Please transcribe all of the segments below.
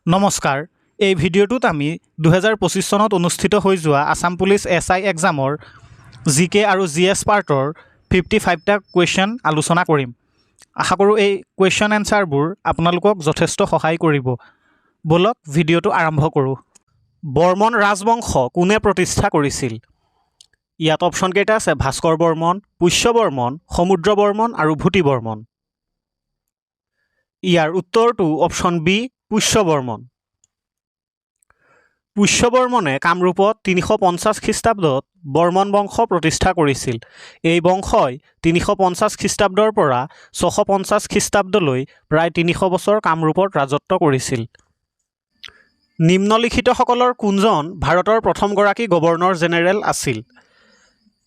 নমস্কাৰ এই ভিডিঅ'টোত আমি 2025 চনত অনুষ্ঠিত হৈ যোৱা আসাম পুলিচ SI এক্সামৰ GK আৰু GS পাৰ্টৰ 55টা কুৱেশ্যন আলোচনা কৰিম। আশা কৰোঁ এই কুৱেশ্যন এনসাৰবোৰ আপোনালোকক যথেষ্ট সহায় কৰিব। বলক ভিডিঅ'টো আৰম্ভ কৰোঁ। বৰ্মন ৰাজবংশ কোনে প্ৰতিষ্ঠা কৰিছিল? ইয়াত অপশ্যন কেইটা আছে ভাস্কৰ বৰ্মন, পুষ্য বৰ্মন, সমুদ্ৰ বৰ্মন আৰু ভূতি বৰ্মন। ইয়াৰ উত্তৰটো অপশ্যন বি পুষ্য বৰ্মন। পুষ্য বৰ্মনে কামৰূপত 350 খ্ৰীষ্টাব্দত বৰ্মন বংশ প্ৰতিষ্ঠা কৰিছিল। এই বংশই 350 খ্ৰীষ্টাব্দৰ পৰা 650 খ্ৰীষ্টাব্দলৈ প্ৰায় 300 বছৰ কামৰূপত ৰাজত্ব কৰিছিল। নিম্নলিখিতসকলৰ কোনজন ভাৰতৰ প্ৰথমগৰাকী গভৰ্ণৰ জেনেৰেল আছিল?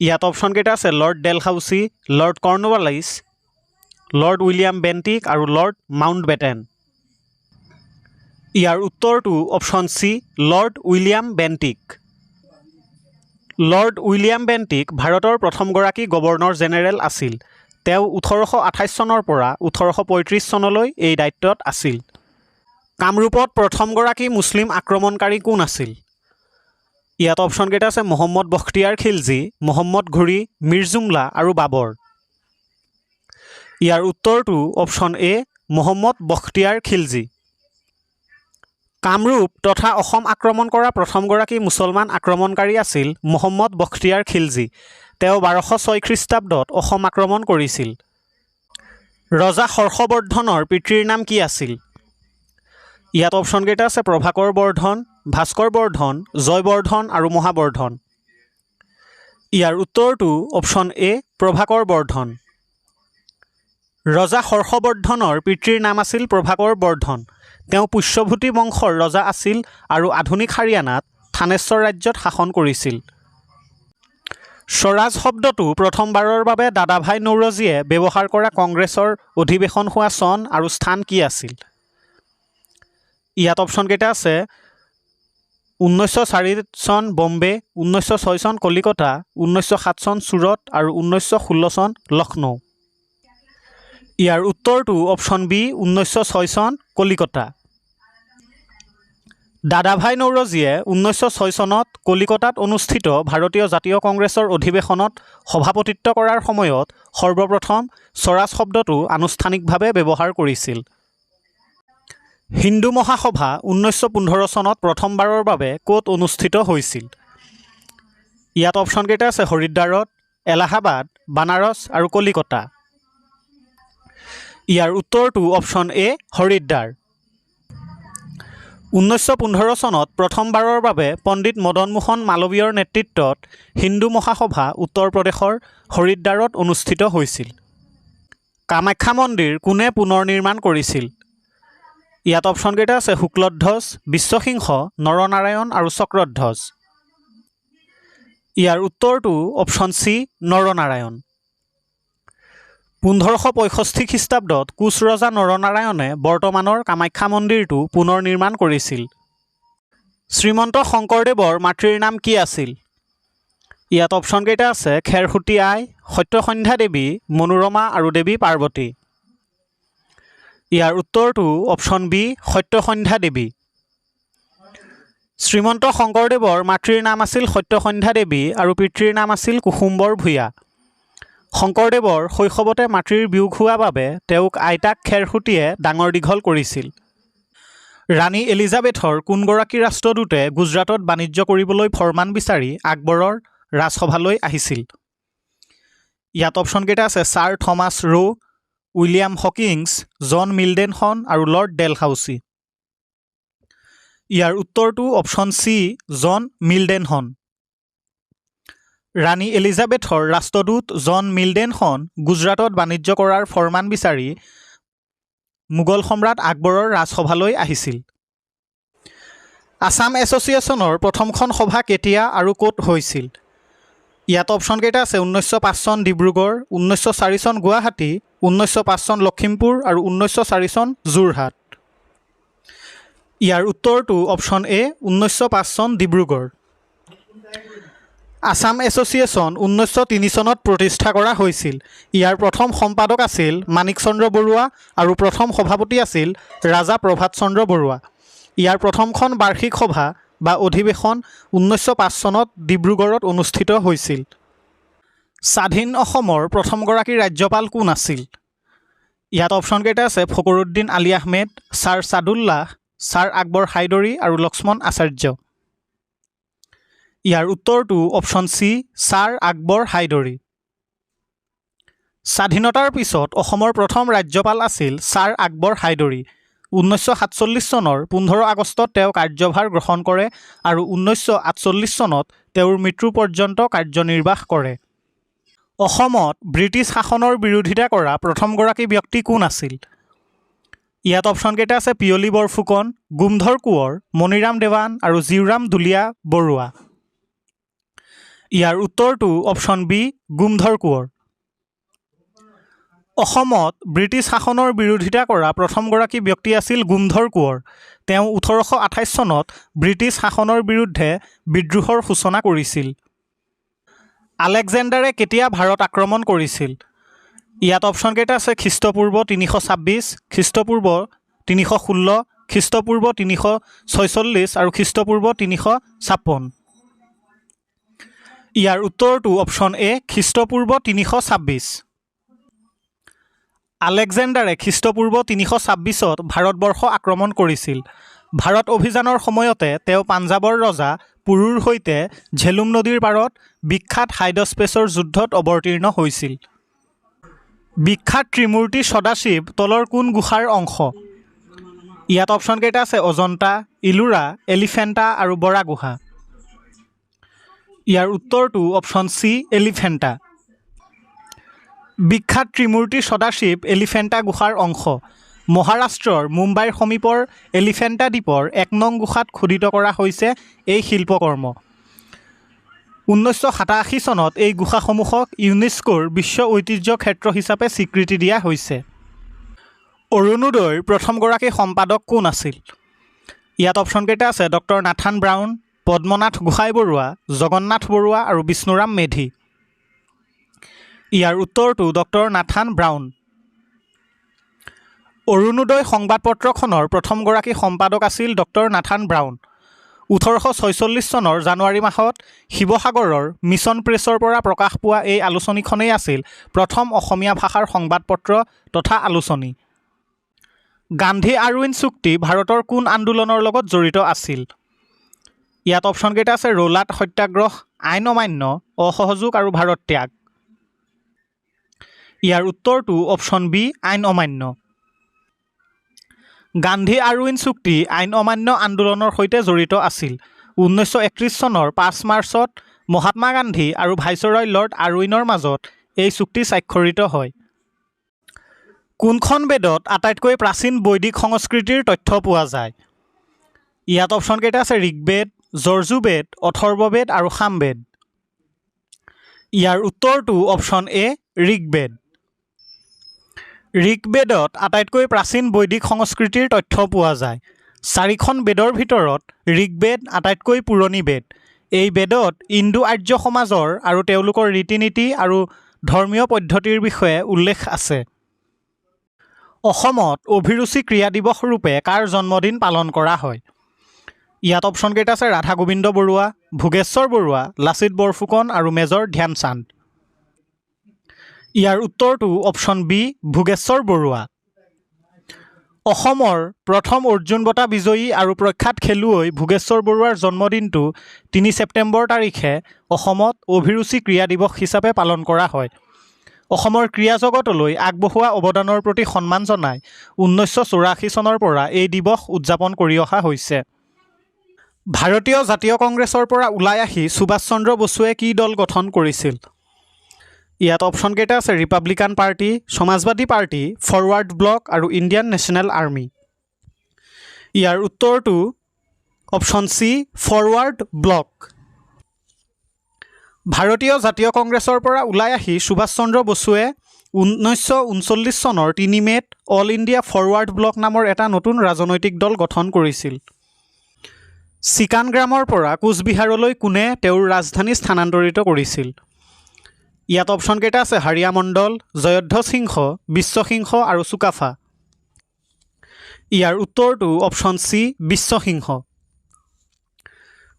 ইয়াত অপশ্যন কেইটা আছে lord Dalhousie, lord Cornwallis, lord William Bentinck আৰু লৰ্ড মাউণ্টবেটেন। ইয়াৰ উত্তৰটো option C lord William Bentinck. Lord William Bentinck ভাৰতৰ প্ৰথমগৰাকী গভৰ্ণৰ জেনেৰেল আছিল। তেওঁ 1828 চনৰ পৰা 1835 চনলৈ এই দায়িত্বত আছিল। কামৰূপত প্ৰথমগৰাকী মুছলিম আক্ৰমণকাৰী কোন আছিল? ইয়াত অপশ্যন কেইটা আছে মহম্মদ বখতিয়াৰ খিলজী, মহম্মদ ঘুৰি, মিৰ জুমলা আৰু বাবৰ। ইয়াৰ উত্তৰটো অপশ্যন এ মহম্মদ বখতিয়াৰ খিলজী। কামৰূপ তথা অসম আক্ৰমণ কৰা প্ৰথমগৰাকী মুছলমান আক্ৰমণকাৰী আছিল মহম্মদ বখতিয়াৰ খিলজী। তেওঁ 1206 খ্ৰীষ্টাব্দত অসম আক্ৰমণ কৰিছিল। ৰজা হৰ্ষবৰ্ধনৰ পিতৃৰ নাম কি আছিল? ইয়াত অপশ্যন কেইটা আছে প্ৰভাকৰ বৰ্ধন, ভাস্কৰ বৰ্ধন, জয়বৰ্ধন আৰু মহাবৰ্ধন। ইয়াৰ উত্তৰটো অপশ্যন এ প্ৰভাকৰ বৰ্ধন। ৰজা হৰ্ষবৰ্ধনৰ পিতৃৰ নাম আছিল প্ৰভাকৰ বৰ্ধন। তেওঁ পুষ্যভূতি বংশৰ ৰজা আছিল আৰু আধুনিক হাৰিয়ানাত থানেশ্বৰ ৰাজ্যত শাসন কৰিছিল। স্বৰাজ শব্দটো প্ৰথমবাৰৰ বাবে দাদাভাই নৌৰোজীয়ে ব্যৱহাৰ কৰা কংগ্ৰেছৰ অধিৱেশন হোৱা চন আৰু স্থান কি আছিল? ইয়াত অপশ্যন কেইটা আছে 1904 চন বম্বে, 1906 চন কলিকতা, 1907 চন চুৰট আৰু 1916 চন লক্ষ্ণৌ। ইয়াৰ উত্তৰটো অপশ্যন বি 1906 চন কলিকতা। দাদাভাই নৌৰোজীয়ে 1906 চনত কলিকতাত অনুষ্ঠিত ভাৰতীয় জাতীয় কংগ্ৰেছৰ অধিৱেশনত সভাপতিত্ব কৰাৰ সময়ত সৰ্বপ্ৰথম স্বৰাজ শব্দটো আনুষ্ঠানিকভাৱে ব্যৱহাৰ কৰিছিল। হিন্দু মহাসভা 1915 চনত প্ৰথমবাৰৰ বাবে ক'ত অনুষ্ঠিত হৈছিল? ইয়াত অপশ্যন কেইটা আছে হৰিদ্বাৰত, এলাহাবাদ, বানাৰস আৰু কলিকতা। ইয়াৰ উত্তৰটো অপশ্যন এ হৰিদ্বাৰ। 1915 চনত প্ৰথমবাৰৰ বাবে পণ্ডিত মদন মোহন মালৱীয়ৰ নেতৃত্বত হিন্দু মহাসভা উত্তৰ প্ৰদেশৰ হৰিদ্বাৰত অনুষ্ঠিত হৈছিল। কামাখ্যা মন্দিৰ কোনে পুনৰ নিৰ্মাণ কৰিছিল? ইয়াত অপশ্যন কেইটা আছে শুক্লধ্বজ, বিশ্বসিংহ, নৰনাৰায়ণ আৰু চক্ৰধ্বজ। ইয়াৰ উত্তৰটো অপশ্যন চি নৰনাৰায়ণ। 1565 খ্ৰীষ্টাব্দত কোচ ৰজা নৰনাৰায়ণে বৰ্তমানৰ কামাখ্যা মন্দিৰটো পুনৰ নিৰ্মাণ কৰিছিল। শ্ৰীমন্ত শংকৰদেৱৰ মাতৃৰ নাম কি আছিল? ইয়াত অপশ্যন কেইটা আছে খেৰসুতী আই, সত্যসন্ধ্যা দেৱী, মনোৰমা আৰু দেৱী পাৰ্বতী। ইয়াৰ উত্তৰটো অপশ্যন বি সত্যসন্ধ্যা দেৱী। শ্ৰীমন্ত শংকৰদেৱৰ মাতৃৰ নাম আছিল সত্যসন্ধ্যা দেৱী আৰু পিতৃৰ নাম আছিল কুসুম্বৰ ভূঞা। শংকৰদেৱৰ শৈশৱতে মাতৃৰ বিয়োগ হোৱা বাবে তেওঁক আইতাক খেৰসুতীয়ে ডাঙৰ দীঘল কৰিছিল। ৰাণী এলিজাবেথৰ কোনগৰাকী ৰাষ্ট্ৰদূতে গুজৰাটত বাণিজ্য কৰিবলৈ ফৰমান বিচাৰি আকবৰৰ ৰাজসভালৈ আহিছিল? ইয়াত অপশ্যন কেইটা আছে ছাৰ থমাছ ৰো, উইলিয়াম হকিংছ, জন মিল্ডেনখন আৰু লৰ্ড ডেলহাউচি। ইয়াৰ উত্তৰটো অপশ্যন চি জন মিল্ডেনখন। ৰাণী এলিজাবেথৰ ৰাষ্ট্ৰদূত জন মিল্ডেনখন গুজৰাটত বাণিজ্য কৰাৰ ফৰমান বিচাৰি মোগল সম্ৰাট আকবৰৰ ৰাজসভালৈ আহিছিল। আসাম এছ'চিয়েশ্যনৰ প্ৰথমখন সভা কেতিয়া আৰু ক'ত হৈছিল? ইয়াত অপশ্যন কেইটা আছে 1905 চন ডিব্ৰুগড়, 1904 চন গুৱাহাটী, 1905 চন লখিমপুৰ আৰু 1904 চন যোৰহাট। ইয়াৰ উত্তৰটো অপশ্যন এ 1905 চন ডিব্ৰুগড়। আসাম এছ'চিয়েশ্যন 1903 চনত প্ৰতিষ্ঠা কৰা হৈছিল। ইয়াৰ প্ৰথম সম্পাদক আছিল মাণিক চন্দ্ৰ বৰুৱা আৰু প্ৰথম সভাপতি আছিল ৰাজা প্ৰভাত চন্দ্ৰ বৰুৱা। ইয়াৰ প্ৰথমখন বাৰ্ষিক সভা বা অধিৱেশন 1905 চনত ডিব্ৰুগড়ত অনুষ্ঠিত হৈছিল। স্বাধীন অসমৰ প্ৰথমগৰাকী ৰাজ্যপাল কোন আছিল? ইয়াত অপশ্যনকেইটা আছে ফখৰুদ্দিন আলী আহমেদ, ছাৰ ছাদুল্লাহ, ছাৰ আকবৰ হাইদৰী আৰু লক্ষ্মণ আচাৰ্য। ইয়াৰ উত্তৰটো option C, sir Akbar Hydari. স্বাধীনতাৰ পিছত অসমৰ প্ৰথম ৰাজ্যপাল আছিল ছাৰ আকবৰ হাইদৰী। 1947 চনৰ 15 আগষ্টত তেওঁ কাৰ্যভাৰ গ্ৰহণ কৰে আৰু 1948 চনত তেওঁৰ মৃত্যু পৰ্যন্ত কাৰ্যনিৰ্বাহ কৰে। অসমত ব্ৰিটিছ শাসনৰ বিৰোধিতা কৰা প্ৰথমগৰাকী ব্যক্তি কোন আছিল? ইয়াত অপশ্যনকেইটা আছে পিয়লি বৰফুকন, গোমধৰ কোঁৱৰ, মণিৰাম দেৱান আৰু জীউৰাম দুলীয়া বৰুৱা। ইয়াৰ উত্তৰটো অপশ্যন বি, গোমধৰ কোঁৱৰ। অসমত ব্ৰিটিছ শাসনৰ বিৰোধিতা কৰা প্ৰথমগৰাকী ব্যক্তি আছিল গোমধৰ কোঁৱৰ। তেওঁ 1828 চনত ব্ৰিটিছ শাসনৰ বিৰুদ্ধে বিদ্ৰোহৰ সূচনা কৰিছিল। আলেকজেণ্ডাৰে কেতিয়া ভাৰত আক্ৰমণ কৰিছিল? ইয়াত অপশ্যনকেইটা আছে খ্ৰীষ্টপূৰ্ব 326, খ্ৰীষ্টপূৰ্ব 316, খ্ৰীষ্টপূৰ্ব 346 আৰু খ্ৰীষ্টপূৰ্ব 356। ইয়াৰ উত্তৰটো অপশ্যন এ, খ্ৰীষ্টপূৰ্ব 326। আলেকজেণ্ডাৰে খ্ৰীষ্টপূৰ্ব 326ত ভাৰতবৰ্ষ আক্ৰমণ কৰিছিল। ভাৰত অভিযানৰ সময়তে তেওঁ পাঞ্জাৱৰ ৰজা পুৰুৰ সৈতে ঝেলুম নদীৰ পাৰত বিখ্যাত হাইডস্পেচৰ যুদ্ধত অৱতীৰ্ণ হৈছিল। বিখ্যাত ত্ৰিমূৰ্তি সদাশিৱ তলৰ কোন গুহাৰ অংশ? ইয়াত অপশ্যনকেইটা আছে অজন্তা, ইলোৰা, এলিফেণ্টা আৰু বৰা গুহা। ইয়াৰ উত্তৰটো অপশ্যন চি, এলিফেণ্টা। বিখ্যাত ত্ৰিমূৰ্তি সদাশিৱ এলিফেণ্টা গুহাৰ অংশ। মহাৰাষ্ট্ৰৰ মুম্বাইৰ সমীপৰ এলিফেণ্টা দ্বীপৰ 1 নং গুহাত খোদিত কৰা হৈছে এই শিল্পকৰ্ম। 1987 চনত এই গুহাসমূহক ইউনেস্কোৰ বিশ্ব ঐতিহ্য ক্ষেত্ৰ হিচাপে স্বীকৃতি দিয়া হৈছে। অৰুণোদয়ৰ প্ৰথমগৰাকী সম্পাদক কোন আছিল? ইয়াত অপশ্যনকেইটা আছে doctor Nathan Brown, Padmanath Gohain Baruah, Jagannath Baruah আৰু বিষ্ণুৰাম মেধি। ইয়াৰ উত্তৰটো ডক্টৰ নাথান ব্ৰাউন। অৰুণোদয় সংবাদপত্ৰখনৰ প্ৰথমগৰাকী সম্পাদক আছিল ডক্টৰ নাথান ব্ৰাউন। 1846 চনৰ জানুৱাৰী মাহত শিৱসাগৰৰ মিছন প্ৰেছৰ পৰা প্ৰকাশ পোৱা এই আলোচনীখনেই আছিল প্ৰথম অসমীয়া ভাষাৰ সংবাদপত্ৰ তথা আলোচনী। গান্ধী আৰউইন চুক্তি ভাৰতৰ কোন আন্দোলনৰ লগত জড়িত আছিল? ইয়াত অপশ্যনকেইটা আছে ৰৌলাট সত্যাগ্ৰহ, আইন অমান্য, অসহযোগ আৰু ভাৰত ত্যাগ। ইয়াৰ উত্তৰটো অপশ্যন বি, আইন অমান্য। গান্ধী আৰউইন চুক্তি আইন অমান্য আন্দোলনৰ সৈতে জড়িত আছিল। 1931 চনৰ 5 মাৰ্চত মহাত্মা গান্ধী আৰু ভাইচৰয় লৰ্ড আৰউইনৰ মাজত এই চুক্তি স্বাক্ষৰিত হয়। কোনখন বেদত আটাইতকৈ প্ৰাচীন বৈদিক সংস্কৃতিৰ তথ্য পোৱা যায়? ইয়াত অপশ্যনকেইটা আছে ঋগ্বেদ, যৰ্জুবেদ, অথৰ্ববেদ আৰু সামবেদ। ইয়াৰ উত্তৰটো অপশ্যন এ, ঋগ্বেদ। ঋগ্বেদত আটাইতকৈ প্ৰাচীন বৈদিক সংস্কৃতিৰ তথ্য পোৱা যায়। 4খন বেদৰ ভিতৰত ঋগ্বেদ আটাইতকৈ পুৰণি বেদ। এই বেদত ইণ্ডো আৰ্য সমাজৰ আৰু তেওঁলোকৰ ৰীতি নীতি আৰু ধৰ্মীয় পদ্ধতিৰ বিষয়ে উল্লেখ আছে। অসমত অভিৰুচি ক্ৰীড়া দিৱস ৰূপে কাৰ জন্মদিন পালন কৰা হয়? ইয়াত অপশ্যনকেইটা আছে ৰাধা গোবিন্দ বৰুৱা, ভোগেশ্বৰ বৰুৱা, লাচিত বৰফুকন আৰু মেজৰ ধ্যানচান্দ। ইয়াৰ উত্তৰটো অপশ্যন বি, ভোগেশ্বৰ বৰুৱা। অসমৰ প্ৰথম অৰ্জুন বঁটা বিজয়ী আৰু প্ৰখ্যাত খেলুৱৈ ভোগেশ্বৰ বৰুৱাৰ জন্মদিনটো 3 ছেপ্টেম্বৰ তাৰিখে অসমত অভিৰুচি ক্ৰীড়া দিৱস হিচাপে পালন কৰা হয়। অসমৰ ক্ৰীড়া জগতলৈ আগবঢ়োৱা অৱদানৰ প্ৰতি সন্মান জনাই 1984 চনৰ পৰা এই দিৱস উদযাপন কৰি অহা হৈছে। ভাৰতীয় জাতীয় কংগ্ৰেছৰ পৰা ওলাই আহি সুভাষ চন্দ্ৰ বসুৱে কি দল গঠন কৰিছিল? ইয়াত অপশ্যনকেইটা আছে ৰিপাব্লিকান পাৰ্টি, সমাজবাদী পাৰ্টি, ফৰৱাৰ্ড ব্লক আৰু ইণ্ডিয়ান নেশ্যনেল আৰ্মি। ইয়াৰ উত্তৰটো অপশ্যন চি, ফৰৱাৰ্ড ব্লক। ভাৰতীয় জাতীয় কংগ্ৰেছৰ পৰা ওলাই আহি সুভাষ চন্দ্ৰ বসুৱে 1939 চনৰ 3 মে'ত অল ইণ্ডিয়া ফৰৱাৰ্ড ব্লক নামৰ এটা নতুন ৰাজনৈতিক দল গঠন কৰিছিল। চিকানগ্ৰামৰ পৰা কোচবিহাৰলৈ কোনে তেওঁৰ ৰাজধানী স্থানান্তৰিত কৰিছিল? ইয়াত অপশ্যনকেইটা আছে হাৰিয়া মণ্ডল, জয়ধ্বজ সিংহ, বিশ্ব সিংহ আৰু চুকাফা। ইয়াৰ উত্তৰটো অপশ্যন চি বিশ্বসিংহ।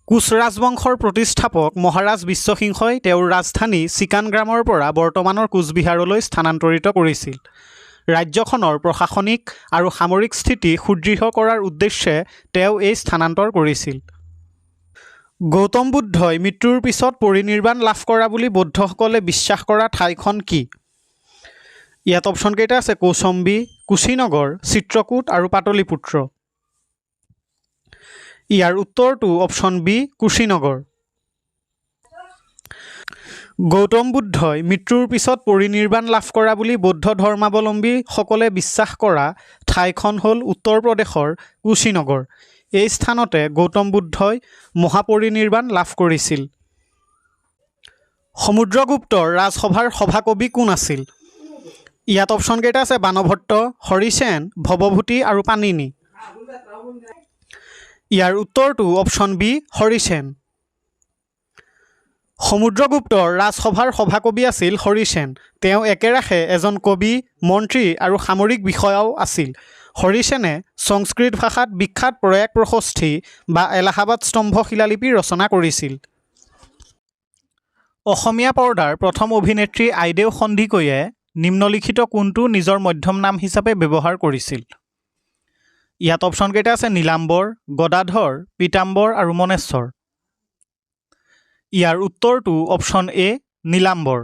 কোচ ৰাজবংশৰ প্ৰতিষ্ঠাপক মহাৰাজ বিশ্বসিংহই তেওঁৰ ৰাজধানী চিকানগ্ৰামৰ পৰা বৰ্তমানৰ কোচবিহাৰলৈ স্থানান্তৰিত কৰিছিল। ৰাজ্যখনৰ প্ৰশাসনিক আৰু সামৰিক স্থিতি সুদৃঢ় কৰাৰ উদ্দেশ্যে তেওঁ এই স্থানান্তৰ কৰিছিল। গৌতম বুদ্ধই মৃত্যুৰ পিছত পৰিনিৰ্বাণ লাভ কৰা বুলি বৌদ্ধসকলে বিশ্বাস কৰা ঠাইখন কি? ইয়াত অপশ্যন কেইটা আছে কৌশম্বী, কুশীনগৰ, চিত্ৰকূট আৰু পাটলিপুত্ৰ। ইয়াৰ উত্তৰটো অপশ্যন বি কুশীনগৰ। গৌতম বুদ্ধই মৃত্যুৰ পিছত পৰিনিৰ্বাণ লাভ কৰা বুলি বৌদ্ধ ধৰ্মাৱলম্বীসকলে বিশ্বাস কৰা ঠাইখন হ'ল উত্তৰ প্ৰদেশৰ কুশীনগৰ। এই স্থানতে গৌতম বুদ্ধই মহাপৰিনিৰ্বাণ লাভ কৰিছিল। সমুদ্ৰগুপ্তৰ ৰাজসভাৰ সভাকবি কোন আছিল? ইয়াত অপশ্যন কেইটা আছে বানভট্ট, হৰিসেন, ভৱভূতি আৰু পাণিনি। ইয়াৰ উত্তৰটো অপশ্যন বি হৰিসেন। সমুদ্ৰগুপ্তৰ ৰাজসভাৰ সভাকবি আছিল হৰিসেন। তেওঁ একেৰাহে এজন কবি, মন্ত্ৰী আৰু সামৰিক বিষয়াও আছিল। হৰিসেনে সংস্কৃত ভাষাত বিখ্যাত প্ৰয়াগ প্ৰশস্তি বা এলাহাবাদ স্তম্ভ শিলালিপি ৰচনা কৰিছিল। অসমীয়া পৰ্দাৰ প্ৰথম অভিনেত্ৰী আইদেউ সন্দিকৈয়ে নিম্নলিখিত কোনটো নিজৰ মধ্যম নাম হিচাপে ব্যৱহাৰ কৰিছিল? ইয়াত অপশ্যন কেইটা আছে নীলাম্বৰ, গদাধৰ, পীতাম্বৰ আৰু মনেশ্বৰ। ইয়াৰ উত্তৰটো অপশ্যন এ নীলাম্বৰ।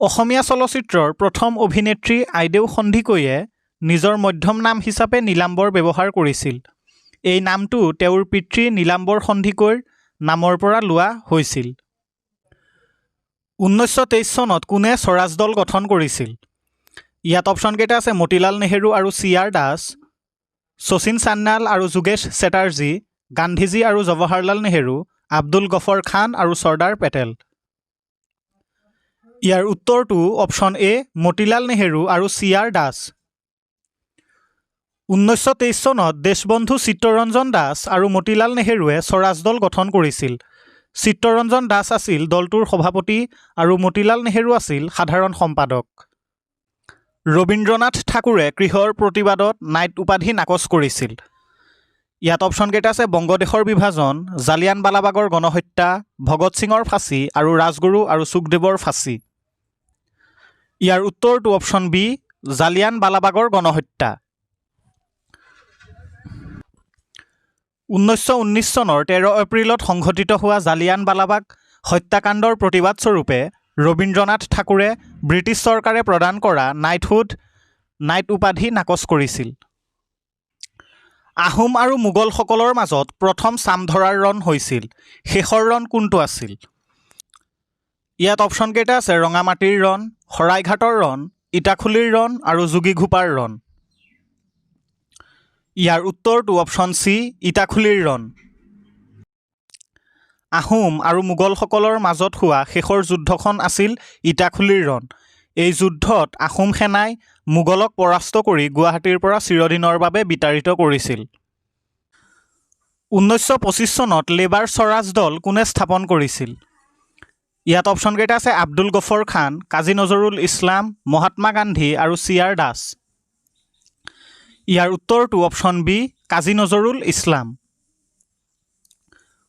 অসমীয়া চলচ্চিত্ৰৰ প্ৰথম অভিনেত্ৰী আইদেউ সন্দিকৈয়ে নিজৰ মধ্যম নাম হিচাপে নীলাম্বৰ ব্যৱহাৰ কৰিছিল। এই নামটো তেওঁৰ পিতৃ নীলাম্বৰ সন্দিকৈৰ নামৰ পৰা লোৱা হৈছিল। 1923 চনত কোনে স্বৰাজ দল গঠন কৰিছিল? ইয়াত অপশ্যন কেইটা আছে মতিলাল নেহেৰু আৰু চি.আৰ. দাস, শচীন চান্নাল আৰু যোগেশ চেটাৰ্জী, গান্ধীজী আৰু জৱাহৰলাল নেহেৰু, আব্দুল গফৰ খান আৰু চৰ্দাৰ পেটেল। ইয়াৰ উত্তৰটো অপশ্যন এ মতিলাল নেহেৰু আৰু চি.আৰ. দাস। 1923 চনত দেশবন্ধু চিত্তৰঞ্জন দাস আৰু মতিলাল নেহেৰুৱে স্বৰাজ দল গঠন কৰিছিল। চিত্তৰঞ্জন দাস আছিল দলটোৰ সভাপতি আৰু মতিলাল নেহেৰু আছিল সাধাৰণ সম্পাদক। ৰবীন্দ্ৰনাথ ঠাকুৰে কিহৰ প্ৰতিবাদত নাইট উপাধি নাকচ কৰিছিল? ইয়াত অপশ্যন কেইটা আছে বংগদেশৰ বিভাজন, জালিয়ানৱালাবাগৰ গণহত্যা, ভগত সিঙৰ ফাঁচী আৰু ৰাজগুৰু আৰু সুখদেৱৰ ফাঁচী। ইয়াৰ উত্তৰটো অপশ্যন বি জালিয়ানৱালাবাগৰ গণহত্যা। 1919 চনৰ 13 এপ্ৰিলত সংঘটিত হোৱা জালিয়ানৱালাবাগ হত্যাকাণ্ডৰ প্ৰতিবাদ স্বৰূপে ৰবীন্দ্ৰনাথ ঠাকুৰে ব্ৰিটিছ চৰকাৰে প্ৰদান কৰা নাইট উপাধি নাকচ কৰিছিল। আহোম আৰু মোগলসকলৰ মাজত প্ৰথম চামধৰাৰ ৰণ হৈছিল। শেষৰ ৰণ কোনটো আছিল? ইয়াত অপশ্যন কেইটা আছে ৰঙামাটিৰ ৰণ, শৰাইঘাটৰ ৰণ, ইটাখুলিৰ ৰণ আৰু যোগীঘোপাৰ ৰণ। ইয়াৰ উত্তৰটো অপশ্যন চি ইটাখুলিৰ ৰণ। আহোম আৰু মোগলসকলৰ মাজত হোৱা শেষৰ যুদ্ধখন আছিল ইটাখুলিৰ ৰণ। এই যুদ্ধত আহোম সেনাই মোগলক পৰাস্ত কৰি গুৱাহাটীৰ পৰা চিৰদিনৰ বাবে বিতাড়িত কৰিছিল। 1925 চনত লেবাৰ স্বৰাজ দল কোনে স্থাপন কৰিছিল? ইয়াত অপশ্যন কেইটা আছে আব্দুল গফৰ খান, কাজী নজৰুল ইছলাম, মহাত্মা গান্ধী আৰু চি.আৰ. দাস। ইয়াৰ উত্তৰটো অপশ্যন বি কাজী নজৰুল ইছলাম।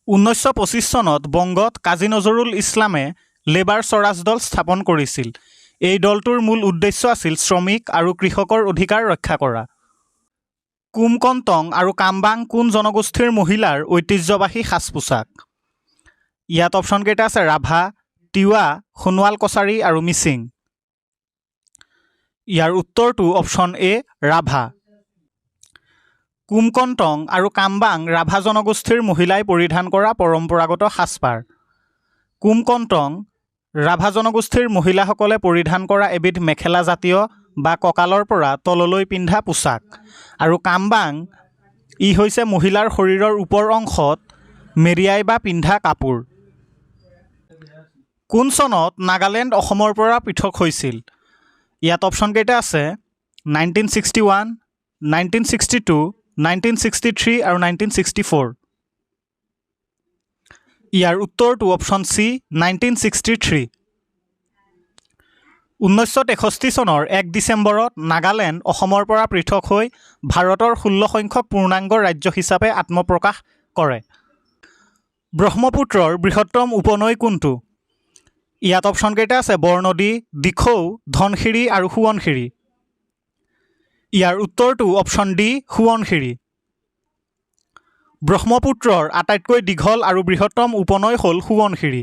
1925 চনত বংগত কাজী নজৰুল ইছলামে লেবাৰ স্বৰাজ দল স্থাপন কৰিছিল। এই দলটোৰ মূল উদ্দেশ্য আছিল শ্ৰমিক আৰু কৃষকৰ অধিকাৰ ৰক্ষা কৰা। কুমকণ্টং আৰু কামবাং কোন জনগোষ্ঠীৰ মহিলাৰ ঐতিহ্যবাহী সাজ পোছাক? ইয়াত অপশ্যন কেইটা আছে ৰাভা, তিৱা, সোণোৱাল কছাৰী আৰু মিচিং। ইয়াৰ উত্তৰটো অপশ্যন এ ৰাভা। কুমকণ্টং আৰু কামবাং ৰাভা জনগোষ্ঠীৰ মহিলাই পৰিধান কৰা পৰম্পৰাগত সাজপাৰ। কুমকণ্টং ৰাভা জনগোষ্ঠীৰ মহিলাসকলে পৰিধান কৰা এবিধ মেখেলা জাতীয় বা কঁকালৰ পৰা তললৈ পিন্ধা পোছাক। আৰু কামবাং হৈছে মহিলাৰ শৰীৰৰ ওপৰ অংশত মেৰিয়াই বা পিন্ধা কাপোৰ। কোন চনত নাগালেণ্ড অসমৰ পৰা পৃথক হৈছিল? ইয়াত অপশ্যন কেইটা আছে 1961, 1962, 1963 আৰু 1964। ইয়াৰ উত্তৰটো অপশ্যন চি 1963। 1963 চনৰ 1 ডিচেম্বৰত নাগালেণ্ড অসমৰ পৰা পৃথক হৈ ভাৰতৰ 16 সংখ্যক পূৰ্ণাংগ ৰাজ্য হিচাপে আত্মপ্ৰকাশ কৰে। ব্ৰহ্মপুত্ৰৰ বৃহত্তম উপনৈ কোনটো? ইয়াত অপশ্যনকেইটা আছে বৰনদী, দিখৌ, ধনশিৰি আৰু সোৱণশিৰি। ইয়াৰ উত্তৰটো অপশ্যন ডি সোৱণশিৰি। ব্ৰহ্মপুত্ৰৰ আটাইতকৈ দীঘল আৰু বৃহত্তম উপনৈ হ'ল সোৱণশিৰি।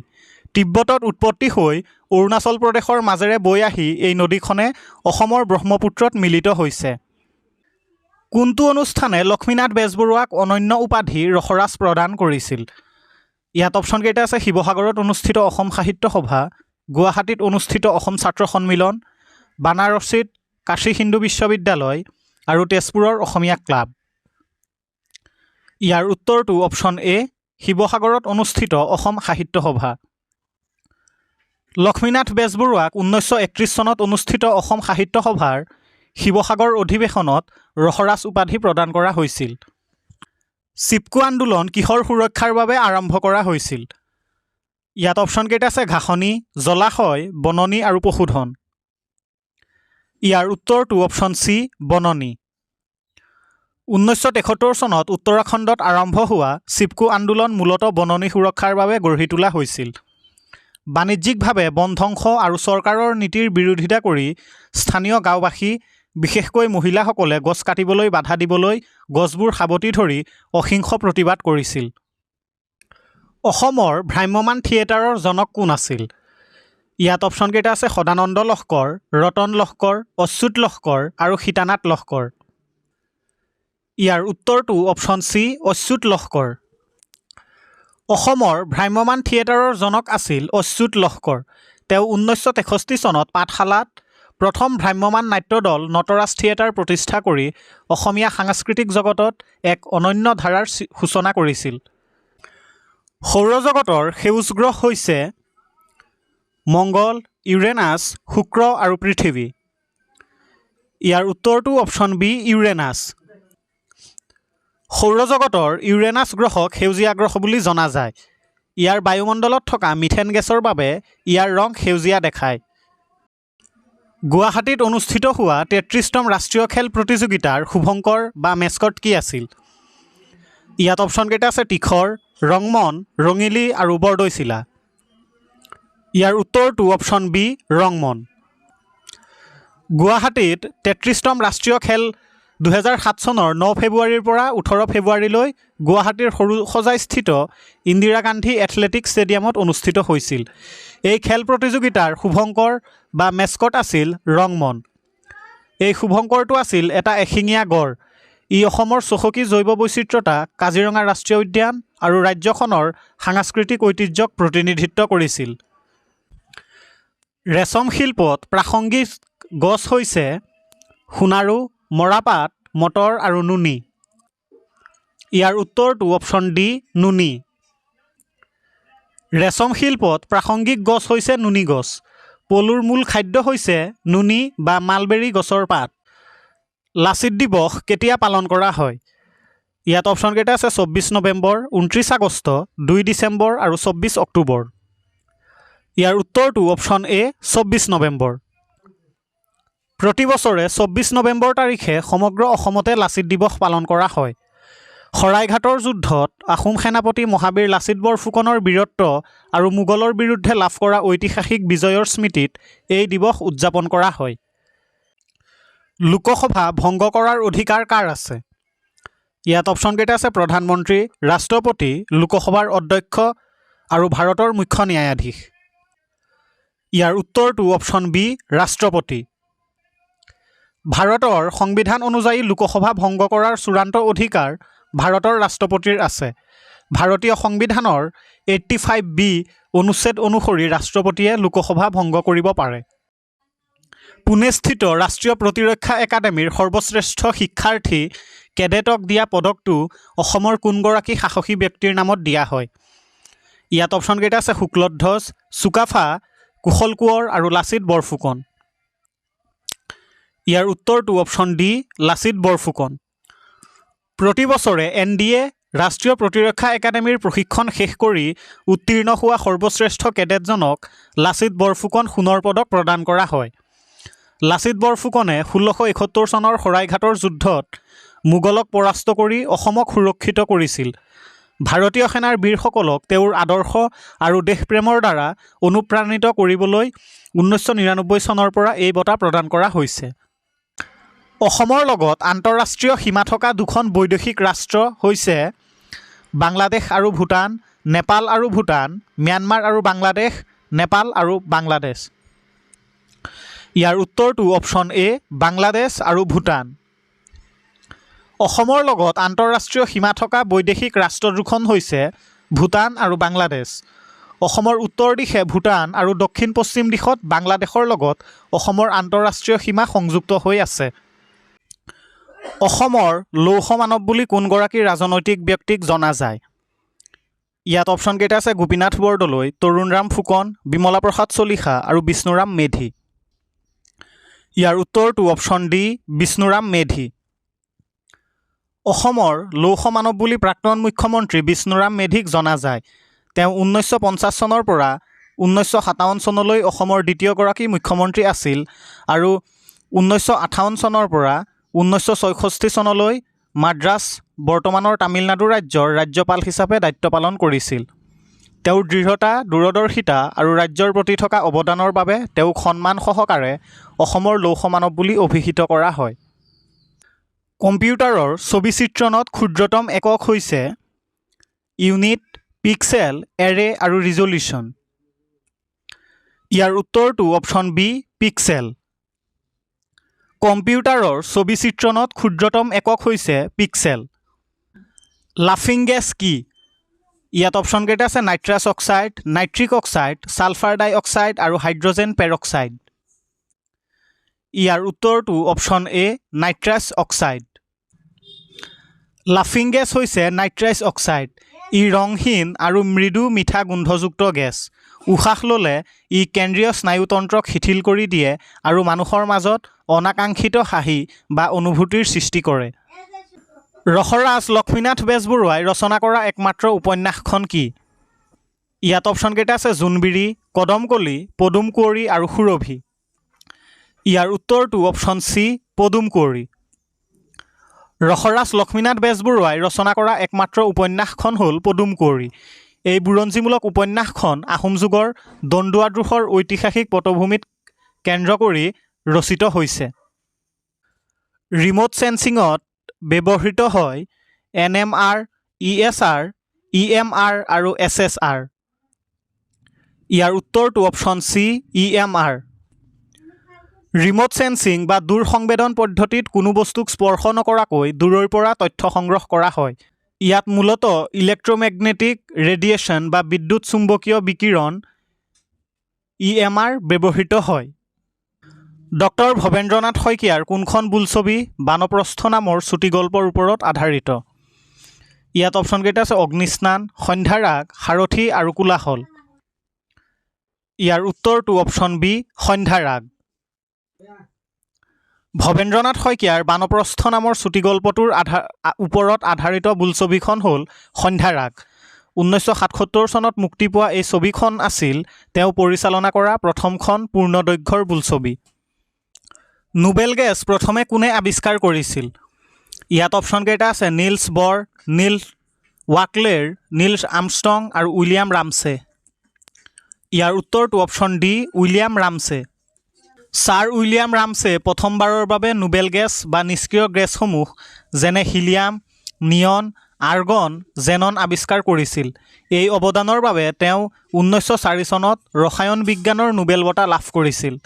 তিব্বতত উৎপত্তি হৈ অৰুণাচল প্ৰদেশৰ মাজেৰে বৈ আহি এই নদীখনে অসমৰ ব্ৰহ্মপুত্ৰত মিলিত হৈছে। কোনটো অনুষ্ঠানে লক্ষ্মীনাথ বেজবৰুৱাক অনন্য উপাধি ৰসৰাজ প্ৰদান কৰিছিল? ইয়াত অপশ্যনকেইটা আছে শিৱসাগৰত অনুষ্ঠিত অসম সাহিত্য সভা, গুৱাহাটীত অনুষ্ঠিত অসম ছাত্ৰ সন্মিলন, বানাৰসীত কাশী হিন্দু বিশ্ববিদ্যালয় আৰু তেজপুৰৰ অসমীয়া ক্লাব। ইয়াৰ উত্তৰটো অপশ্যন এ শিৱসাগৰত অনুষ্ঠিত অসম সাহিত্য সভা। লক্ষ্মীনাথ বেজবৰুৱাক 1931 চনত অনুষ্ঠিত অসম সাহিত্য সভাৰ শিৱসাগৰ অধিৱেশনত ৰসৰাজ উপাধি প্ৰদান কৰা হৈছিল। চিপকো আন্দোলন কিহৰ সুৰক্ষাৰ বাবে আৰম্ভ কৰা হৈছিল? ইয়াত অপশ্যনকেইটা আছে ঘাঁহনি, জলাশয়, বননি আৰু পশুধন। ইয়াৰ উত্তৰটো অপশ্যন চি বননি। 1973 চনত উত্তৰাখণ্ডত আৰম্ভ হোৱা চিপকো আন্দোলন মূলতঃ বননি সুৰক্ষাৰ বাবে গঢ়ি তোলা হৈছিল। বাণিজ্যিকভাৱে বন ধ্বংস আৰু চৰকাৰৰ নীতিৰ বিৰোধিতা কৰি স্থানীয় গাঁওবাসী বিশেষকৈ মহিলাসকলে গছ কাটিবলৈ বাধা দিবলৈ গছবোৰ সাৱটি ধৰি অহিংস প্ৰতিবাদ কৰিছিল। অসমৰ ভ্ৰাম্যমাণ থিয়েটাৰৰ জনক কোন আছিল? ইয়াত অপশ্যনকেইটা আছে সদানন্দ লহকৰ, ৰতন লহকৰ, অচ্যুত লহকৰ আৰু সীতানাথ লহকৰ। ইয়াৰ উত্তৰটো অপশ্যন চি অচ্যুত লহকৰ। অসমৰ ভ্ৰাম্যমাণ থিয়েটাৰৰ জনক আছিল অচ্যুত লহকৰ। তেওঁ 1963 চনত পাঠশালাত প্ৰথম ভ্ৰাম্যমাণ নাট্য দল নটৰাজ থিয়েটাৰ প্ৰতিষ্ঠা কৰি অসমীয়া সাংস্কৃতিক জগতত এক অনন্য ধাৰাৰ সূচনা কৰিছিল। সৌৰজগতৰ সেউজ গ্ৰহ হৈছে মংগল, ইউৰেনাছ, শুক্ৰ আৰু পৃথিৱী। ইয়াৰ উত্তৰটো অপশ্যন বি ইউৰেনাছ। সৌৰজগতৰ ইউৰেনাছ গ্ৰহক সেউজীয়া গ্ৰহ বুলি জনা যায়। ইয়াৰ বায়ুমণ্ডলত থকা মিথেন গেছৰ বাবে ইয়াৰ ৰং সেউজীয়া দেখায়। গুৱাহাটীত অনুষ্ঠিত হোৱা 33তম ৰাষ্ট্ৰীয় খেল প্ৰতিযোগিতাৰ শুভংকৰ বা মেস্কট কি আছিল? ইয়াত অপশ্যনকেইটা আছে তীখৰ, ৰংমন, ৰঙিলী আৰু বৰদৈচিলা। ইয়াৰ উত্তৰটো অপশ্যন বি ৰংমন। গুৱাহাটীত 33তম ৰাষ্ট্ৰীয় খেল 2007 চনৰ 9 ফেব্ৰুৱাৰীৰ পৰা 18 ফেব্ৰুৱাৰীলৈ গুৱাহাটীৰ সৰুসজাইস্থিত ইন্দিৰা গান্ধী এথলেটিক ষ্টেডিয়ামত অনুষ্ঠিত হৈছিল। এই খেল প্ৰতিযোগিতাৰ শুভংকৰ বা মেস্কট আছিল ৰংমন। এই শুভংকৰটো আছিল এটা এশিঙীয়া গড়। ই অসমৰ চহকী জৈৱ বৈচিত্ৰতা, কাজিৰঙা ৰাষ্ট্ৰীয় উদ্যান আৰু ৰাজ্যখনৰ সাংস্কৃতিক ঐতিহ্যক প্ৰতিনিধিত্ব কৰিছিল। ৰেচম শিল্পত প্ৰাসংগিক গছ হৈছে সোণাৰু, মৰাপাট, মটৰ আৰু নুনি। ইয়াৰ উত্তৰটো অপশ্যন ডি নুনি। ৰেচম শিল্পত প্ৰাসংগিক গছ হৈছে নুনি গছ। পলুৰ মূল খাদ্য হৈছে নুনি বা মালবেৰী গছৰ পাত। লাচিত দিৱস কেতিয়া পালন কৰা হয়? ইয়াত অপশ্যনকেইটা আছে 24 নৱেম্বৰ, 29 আগষ্ট, 2 ডিচেম্বৰ আৰু 24 অক্টোবৰ। ইয়াৰ উত্তৰটো অপশ্যন এ 24 নৱেম্বৰ। প্ৰতি বছৰে 24 নৱেম্বৰ তাৰিখে সমগ্ৰ অসমতে লাচিত দিৱস পালন কৰা হয়। শৰাইঘাটৰ যুদ্ধত আহোম সেনাপতি মহাবীৰ লাচিত বৰফুকনৰ বীৰত্ব আৰু মোগলৰ বিৰুদ্ধে লাভ কৰা ঐতিহাসিক বিজয়ৰ স্মৃতিত এই দিৱস উদযাপন কৰা হয়। লোকসভা ভংগ কৰাৰ অধিকাৰ কাৰ আছে? ইয়াত অপশ্যনকেইটা আছে প্ৰধানমন্ত্ৰী, ৰাষ্ট্ৰপতি, লোকসভাৰ অধ্যক্ষ আৰু ভাৰতৰ মুখ্য ন্যায়াধীশ। ইয়াৰ উত্তৰটো অপশ্যন বি ৰাষ্ট্ৰপতি। ভাৰতৰ সংবিধান অনুযায়ী লোকসভা ভংগ কৰাৰ চূড়ান্ত অধিকাৰ ভাৰতৰ ৰাষ্ট্ৰপতিৰ আছে। ভাৰতীয় সংবিধানৰ 85B অনুচ্ছেদ অনুসৰি ৰাষ্ট্ৰপতিয়ে লোকসভা ভংগ কৰিব পাৰে। পুনেস্থিত ৰাষ্ট্ৰীয় প্ৰতিৰক্ষা একাডেমীৰ সৰ্বশ্ৰেষ্ঠ শিক্ষাৰ্থী কেডেটক দিয়া পদকটো অসমৰ কোনগৰাকী সাহসী ব্যক্তিৰ নামত দিয়া হয়? ইয়াত অপশ্যনকেইটা আছে শুক্লধ্বজ, চুকাফা, কুশল কোঁৱৰ আৰু লাচিত বৰফুকন। ইয়াৰ উত্তৰটো অপশ্যন ডি লাচিত বৰফুকন। প্ৰতি বছৰে NDA ৰাষ্ট্ৰীয় প্ৰতিৰক্ষা একাডেমীৰ প্ৰশিক্ষণ শেষ কৰি উত্তীৰ্ণ হোৱা সৰ্বশ্ৰেষ্ঠ কেডেটজনক লাচিত বৰফুকন সোণৰ পদক প্ৰদান কৰা হয়। লাচিত বৰফুকনে 1671 চনৰ শৰাইঘাটৰ যুদ্ধত মোগলক পৰাস্ত কৰি অসমক সুৰক্ষিত কৰিছিল। ভাৰতীয় সেনাৰ বীৰসকলক তেওঁৰ আদৰ্শ আৰু দেশপ্ৰেমৰ দ্বাৰা অনুপ্ৰাণিত কৰিবলৈ 1999 চনৰ পৰা এই বঁটা প্ৰদান কৰা হৈছে। অসমৰ লগত আন্তঃৰাষ্ট্ৰীয় সীমা থকা দুখন বৈদেশিক ৰাষ্ট্ৰ হৈছে বাংলাদেশ আৰু ভূটান, নেপাল আৰু ভূটান, ম্যানমাৰ আৰু বাংলাদেশ, নেপাল আৰু বাংলাদেশ। ইয়াৰ উত্তৰটো অপশ্যন এ, বাংলাদেশ আৰু ভূটান। অসমৰ লগত আন্তঃৰাষ্ট্ৰীয় সীমা থকা বৈদেশিক ৰাষ্ট্ৰ দুখন হৈছে ভূটান আৰু বাংলাদেশ। অসমৰ উত্তৰ দিশে ভূটান আৰু দক্ষিণ পশ্চিম দিশত বাংলাদেশৰ লগত অসমৰ আন্তঃৰাষ্ট্ৰীয় সীমা সংযুক্ত হৈ আছে। অসমৰ লৌহ মানৱ বুলি কোনগৰাকী ৰাজনৈতিক ব্যক্তিক জনা যায়? ইয়াত অপশ্যন কেইটা আছে গোপীনাথ বৰদলৈ, তৰুণৰাম ফুকন, বিমলা প্ৰসাদ চলিহা আৰু বিষ্ণুৰাম মেধি। ইয়াৰ উত্তৰটো অপশ্যন ডি, বিষ্ণুৰাম মেধি। অসমৰ লৌহ মানৱ বুলি প্ৰাক্তন মুখ্যমন্ত্ৰী বিষ্ণুৰাম মেধিক জনা যায়। তেওঁ 1950 চনৰ পৰা 1957 চনলৈ অসমৰ দ্বিতীয়গৰাকী মুখ্যমন্ত্ৰী আছিল আৰু 1958 চনৰ পৰা 1966 চনলৈ মাদ্ৰাজ বৰ্তমানৰ তামিলনাডু ৰাজ্যৰ ৰাজ্যপাল হিচাপে দায়িত্ব পালন কৰিছিল। তেওঁৰ দৃঢ়তা, দূৰদৰ্শিতা আৰু ৰাজ্যৰ প্ৰতি থকা অৱদানৰ বাবে তেওঁক সন্মান সহকাৰে অসমৰ লৌহ মানৱ বুলি অভিহিত কৰা হয়। কম্পিউটাৰৰ ছবি চিত্ৰণত ক্ষুদ্ৰতম একক হৈছে ইউনিট, পিক্সেল, এৰে আৰু ৰিজলিউশ্যন। ইয়াৰ উত্তৰটো অপশ্যন বি, পিক্সেল। কম্পিউটাৰৰ ছবি চিত্ৰণত ক্ষুদ্ৰতম একক হৈছে পিক্সেল। লাফিং গেছ কি? ইয়াত অপশ্যন কেইটা আছে nitrous oxide, nitric oxide, sulphur dioxide আৰু হাইড্ৰজেন পেৰক্সাইড। ইয়াৰ উত্তৰটো অপশ্যন এ, নাইট্ৰাছ অক্সাইড। লাফিং গেছ হৈছে নাইট্ৰাছ অক্সাইড। ই ৰংহীন আৰু মৃদু মিঠা গোন্ধযুক্ত গেছ। উশাহ ল'লে ই কেন্দ্ৰীয় স্নায়ুতন্ত্ৰক শিথিল কৰি দিয়ে আৰু মানুহৰ মাজত অনাকাংক্ষিত হাঁহি বা অনুভূতিৰ সৃষ্টি কৰে। ৰসৰাজ লক্ষ্মীনাথ বেজবৰুৱাই ৰচনা কৰা একমাত্ৰ উপন্যাসখন কি? ইয়াত অপশ্যন কেইটা আছে জোনবিৰি, কদমকলি, পদুম কুঁৱৰী আৰু সুৰভি। ইয়াৰ উত্তৰটো অপশ্যন চি, পদুম কুঁৱৰী। ৰসৰাজ লক্ষ্মীনাথ বেজবৰুৱাই ৰচনা কৰা একমাত্ৰ উপন্যাসখন হ'ল পদুম কুঁৱৰী। এই বুৰঞ্জীমূলক উপন্যাসখন আহোম যুগৰ দন্দুৱা-দ্ৰোহৰ ঐতিহাসিক পটভূমিত কেন্দ্ৰ কৰি ৰচিত হৈছে। ৰিম'ট চেন্সিঙত ব্যৱহৃত হয় NMR, ESR, EMR আৰু SSR। ইয়াৰ উত্তৰটো option C, EMR। Remote sensing বা দূৰ সংবেদন পদ্ধতিত কোনো বস্তুক স্পৰ্শ নকৰাকৈ দূৰৰ পৰা তথ্য সংগ্ৰহ কৰা হয়। ইয়াত মূলতঃ ইলেক্ট্ৰমেগনেটিক ৰেডিয়েশ্যন বা বিদ্যুৎ চুম্বকীয় বিকিৰণ EMR ব্যৱহৃত হয়। ডক্টৰ ভৱেন্দ্ৰনাথ শইকীয়াৰ কোনখন বোলছবি বানপ্ৰস্থ নামৰ চুটিগল্পৰ ওপৰত আধাৰিত? ইয়াত অপশ্যন কেইটা আছে অগ্নিস্নান, সন্ধ্যাৰাগ, সাৰথি আৰু কোলাহল। ইয়াৰ উত্তৰটো অপশ্যন বি, সন্ধ্যাৰাগ। ভৱেন্দ্ৰনাথ শইকীয়াৰ বানপ্ৰস্থ নামৰ চুটিগল্পটোৰ ওপৰত আধাৰিত বোলছবিখন হ'ল সন্ধ্যাৰাগ। 1977 চনত মুক্তি পোৱা এই ছবিখন আছিল তেওঁ পৰিচালনা কৰা প্ৰথমখন পূৰ্ণদৈৰ্ঘ্যৰ বোলছবি। নোবেল গেছ প্ৰথমে কোনে আৱিষ্কাৰ কৰিছিল? ইয়াত অপশ্যন কেইটা আছে নিলছ বৰ, নিলছ ৱাকলেৰ, নিলছ আৰ্মষ্ট্ৰং আৰু উইলিয়াম ৰামছে। ইয়াৰ উত্তৰটো option D, William Ramsay. Sir William Ramsay প্ৰথমবাৰৰ বাবে নোবেল গেছ বা নিষ্ক্ৰিয় গেছসমূহ যেনে হিলিয়াম, নিয়ন, আৰ্গন, জেনন আৱিষ্কাৰ কৰিছিল। এই অৱদানৰ বাবে তেওঁ 1904 চনত ৰসায়ন বিজ্ঞানৰ নোবেল বঁটা লাভ কৰিছিল।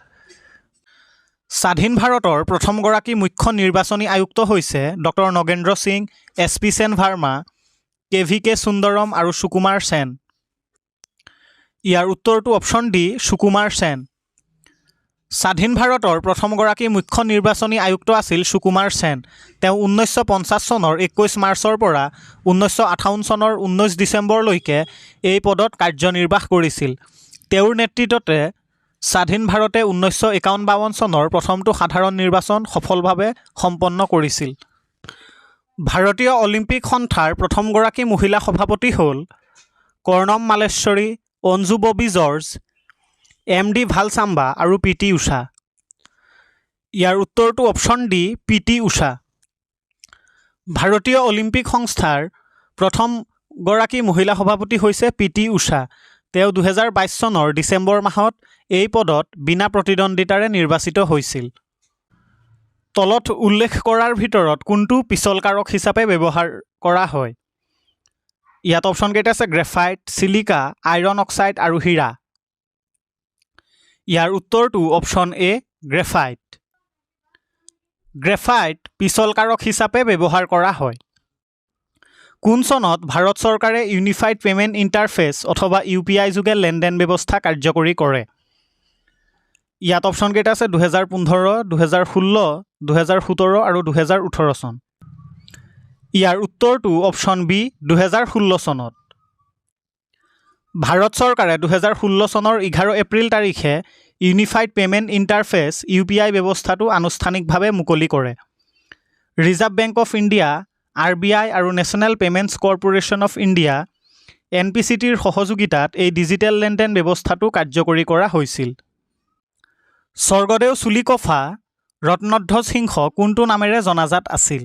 স্বাধীন ভাৰতৰ প্ৰথমগৰাকী মুখ্য নিৰ্বাচনী আয়ুক্ত হৈছে ডক্টৰ নগেন্দ্ৰ সিং, SP সেন ভাৰ্মা, KVK সুন্দৰম আৰু সুকুমাৰ সেন। ইয়াৰ উত্তৰটো অপশ্যন ডি, সুকুমাৰ সেন। স্বাধীন ভাৰতৰ প্ৰথমগৰাকী মুখ্য নিৰ্বাচনী আয়ুক্ত আছিল সুকুমাৰ সেন। তেওঁ 1950 চনৰ 21 মাৰ্চৰ পৰা 1958 চনৰ 19 ডিচেম্বৰলৈকে এই পদত কাৰ্যনিৰ্বাহ কৰিছিল। তেওঁৰ নেতৃত্বতে স্বাধীন ভাৰতে 1951 চনৰ প্ৰথমটো সাধাৰণ নিৰ্বাচন সফলভাৱে সম্পন্ন কৰিছিল। ভাৰতীয় অলিম্পিক সন্থাৰ প্ৰথমগৰাকী মহিলা সভাপতি হ'ল কৰ্ণম মালেশ্বৰী, অঞ্জু ববী জৰ্জ, MD ভালচাম্বা আৰু PT উষা। ইয়াৰ উত্তৰটো অপশ্যন ডি পি.টি. ঊষা। ভাৰতীয় অলিম্পিক সংস্থাৰ প্ৰথমগৰাকী মহিলা সভাপতি হৈছে পি.টি. ঊষা। তেওঁ 2022 চনৰ ডিচেম্বৰ মাহত এই পদত বিনা প্ৰতিদ্বন্দ্বিতাৰে নিৰ্বাচিত হৈছিল। তলত উল্লেখ কৰাৰ ভিতৰত কোনটো পিছলকাৰক হিচাপে ব্যৱহাৰ কৰা হয়? ইয়াত অপশ্যন কেইটা আছে গ্ৰেফাইট, চিলিকা, আইৰণ অক্সাইড আৰু হীৰা। ইয়াৰ উত্তৰটো অপশ্যন এ গ্ৰেফাইট। গ্ৰেফাইট পিছলকাৰক হিচাপে ব্যৱহাৰ কৰা হয়। কোন চনত ভাৰত চৰকাৰে ইউনিফাইড পেমেণ্ট ইণ্টাৰফেচ অথবা UPI যোগে লেনদেন ব্যৱস্থা কাৰ্যকৰী কৰে? ইয়াত অপশ্যন কেইটা আছে 2015, 2016, 2017 আৰু 2018 চন। ইয়াৰ উত্তৰটো অপশ্যন বি 2016 চনত। ভাৰত চৰকাৰে 2016 চনৰ 11 এপ্ৰিল তাৰিখে ইউনিফাইড পেমেণ্ট ইণ্টাৰফেচ UPI ব্যৱস্থাটো আনুষ্ঠানিকভাৱে মুকলি কৰে। Reserve Bank of India, RBI আৰু National Payments Corporation of India NPCTৰ সহযোগিতাত এই ডিজিটেল লেনদেন ব্যৱস্থাটো কাৰ্যকৰী কৰা হৈছিল। স্বৰ্গদেউ চুলিকফা ৰত্নধ্বজ সিংহ কোনটো নামেৰে জনাজাত আছিল?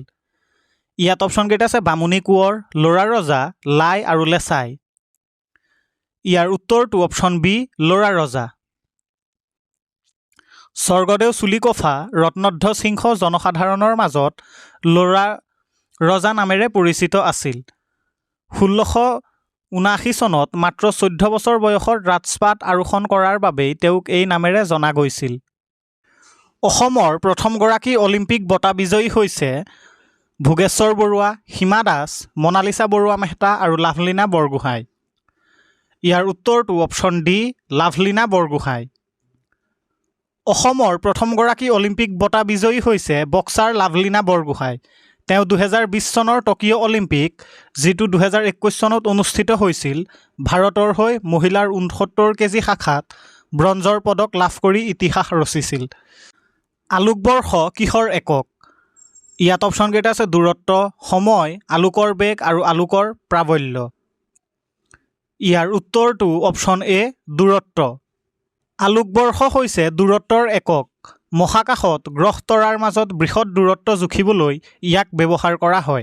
ইয়াত অপশ্যন কেইটা আছে বামুণী কোঁৱৰ, ল'ৰা ৰজা, লাই আৰু লেছাই। ইয়াৰ উত্তৰটো অপশ্যন বি ল'ৰা ৰজা। স্বৰ্গদেউ চুলিকফা ৰত্নধ্বজ সিংহ জনসাধাৰণৰ মাজত ল'ৰা ৰজা নামেৰে পৰিচিত আছিল। 1679 চনত মাত্ৰ 14 বছৰ বয়সত ৰাজপাট আৰোহণ কৰাৰ বাবেই তেওঁক এই নামেৰে জনা গৈছিল। অসমৰ প্ৰথমগৰাকী অলিম্পিক বঁটা বিজয়ী হৈছে ভোগেশ্বৰ বৰুৱা, হিমা দাস, মনালিছা বৰুৱা মেহতা আৰু লাভলীনা বৰগোহাঁই। ইয়াৰ উত্তৰটো অপশ্যন ডি লাভলীনা বৰগোহাঁই। অসমৰ প্ৰথমগৰাকী অলিম্পিক বঁটা বিজয়ী হৈছে বক্সাৰ লাভলীনা বৰগোহাঁই। তেওঁ 2020 চনৰ টকিঅ' অলিম্পিক, যিটো 2021 চনত অনুষ্ঠিত হৈছিল, ভাৰতৰ হৈ মহিলাৰ 69 কেজি শাখাত ব্ৰঞ্জৰ পদক লাভ কৰি ইতিহাস ৰচিছিল। আলোকবৰ্ষ কিহৰ একক? ইয়াত অপশ্যন কেইটা আছে দূৰত্ব, সময়, আলোকৰ বেগ আৰু আলোকৰ প্ৰাবল্য। ইয়াৰ উত্তৰটো অপশ্যন এ দূৰত্ব। আলোকবৰ্ষ হৈছে দূৰত্বৰ একক। মহাকাশত গ্ৰহ তৰাৰ মাজত বৃহৎ দূৰত্ব জুখিবলৈ ইয়াক ব্যৱহাৰ কৰা হয়।